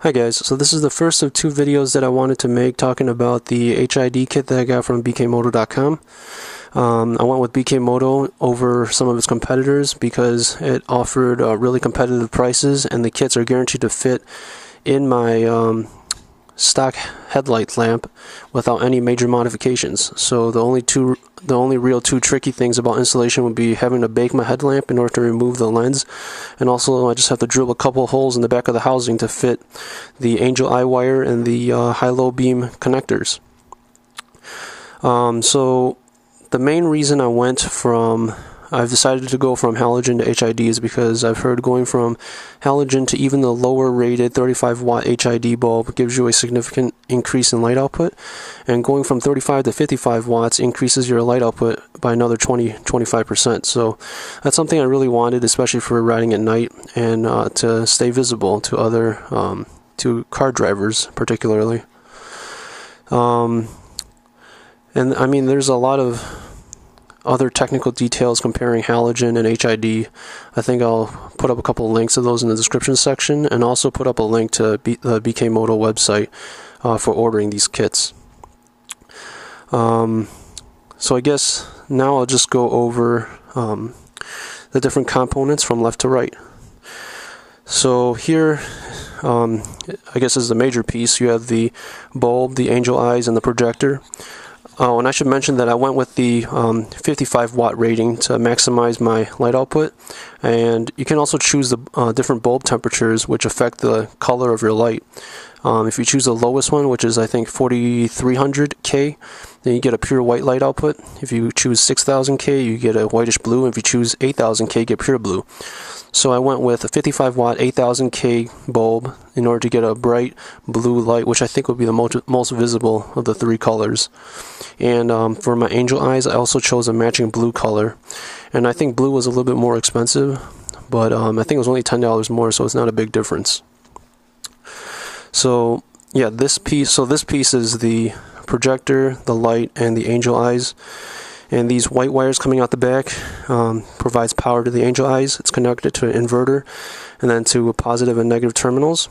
Hi guys, so this is the first of two videos that I wanted to make talking about the HID kit that I got from BKMoto.com. I went with BKMoto over some of its competitors because it offered really competitive prices, and the kits are guaranteed to fit in my stock headlight lamp without any major modifications. So the only real two tricky things about installation would be having to bake my headlamp in order to remove the lens, and also I just have to drill a couple holes in the back of the housing to fit the angel eye wire and the high-low beam connectors. So the main reason I've decided to go from halogen to HID is because I've heard going from halogen to even the lower rated 35 watt HID bulb gives you a significant increase in light output, and going from 35 to 55 watts increases your light output by another 20-25%. So that's something I really wanted, especially for riding at night and to stay visible to other to car drivers particularly. And I mean, there's a lot of other technical details comparing halogen and HID. I think I'll put up a couple of links of those in the description section, and also put up a link to the BKMoto website for ordering these kits. So I guess now I'll just go over the different components from left to right. So here, I guess is the major piece. You have the bulb, the angel eyes, and the projector. Oh, and I should mention that I went with the 55 watt rating to maximize my light output, and you can also choose the different bulb temperatures which affect the color of your light. If you choose the lowest one, which is I think 4300K, then you get a pure white light output. If you choose 6000K, you get a whitish blue, and if you choose 8000K, you get pure blue. So I went with a 55 watt 8000K bulb in order to get a bright blue light, which I think would be the most visible of the three colors. And for my angel eyes, I also chose a matching blue color, and I think blue was a little bit more expensive, but I think it was only $10 more, so it's not a big difference. So yeah, this piece is the projector, the light, and the angel eyes. And these white wires coming out the back provides power to the angel eyes. It's connected to an inverter and then to positive and negative terminals.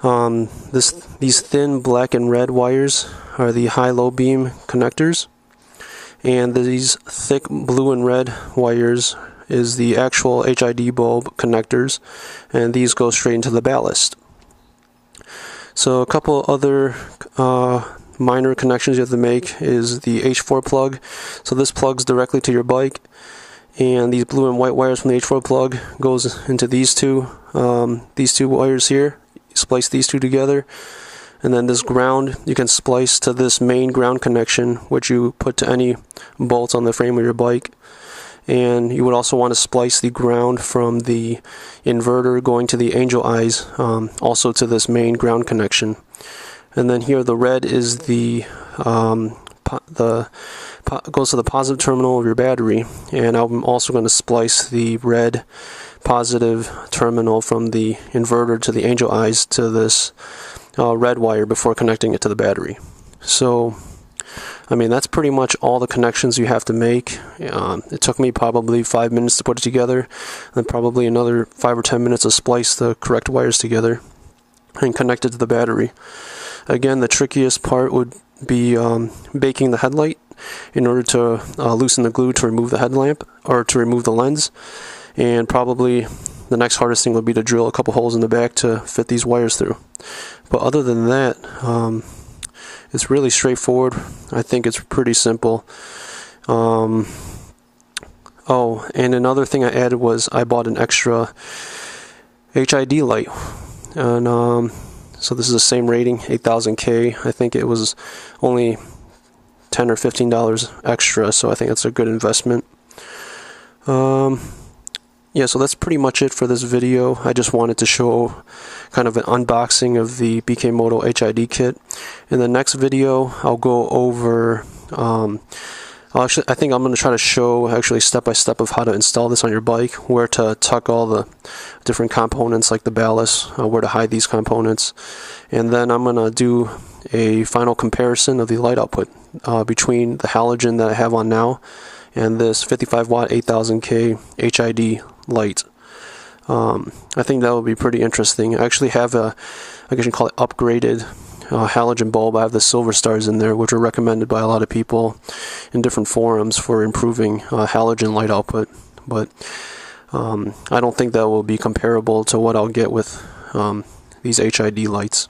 These thin black and red wires are the high-low beam connectors, and these thick blue and red wires is the actual HID bulb connectors, and these go straight into the ballast. So a couple other minor connections you have to make is the H4 plug. So this plugs directly to your bike, and these blue and white wires from the H4 plug goes into these two wires here. You splice these two together, and then this ground you can splice to this main ground connection, which you put to any bolts on the frame of your bike. And you would also want to splice the ground from the inverter going to the angel eyes also to this main ground connection. And then here the red is goes to the positive terminal of your battery, and I'm also going to splice the red positive terminal from the inverter to the angel eyes to this red wire before connecting it to the battery. So I mean, that's pretty much all the connections you have to make. It took me probably 5 minutes to put it together, and then probably another 5 or 10 minutes to splice the correct wires together and connect it to the battery. Again, the trickiest part would be baking the headlight in order to loosen the glue to remove the headlamp, or to remove the lens. And probably the next hardest thing would be to drill a couple holes in the back to fit these wires through. But other than that, it's really straightforward. I think it's pretty simple. Oh, and another thing I added was I bought an extra HID light, and so this is the same rating, 8000K. I think it was only $10 or $15 extra, so I think that's a good investment. Yeah, so that's pretty much it for this video. I just wanted to show kind of an unboxing of the BKMoto HID kit. In the next video, I'll go over, I think I'm going to try to show actually step-by-step of how to install this on your bike, where to tuck all the different components like the ballast, where to hide these components, and then I'm going to do a final comparison of the light output between the halogen that I have on now and this 55 watt 8000K HID light. I think that would be pretty interesting. I actually have I guess you can call it upgraded halogen bulb. I have the silver stars in there, which are recommended by a lot of people in different forums for improving halogen light output. But I don't think that will be comparable to what I'll get with these HID lights.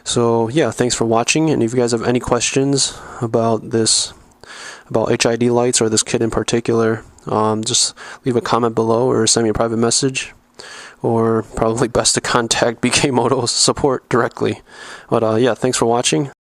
So yeah, thanks for watching, and if you guys have any questions about this, about HID lights or this kit in particular, just leave a comment below or send me a private message, or probably best to contact BKMoto support directly. But yeah, thanks for watching.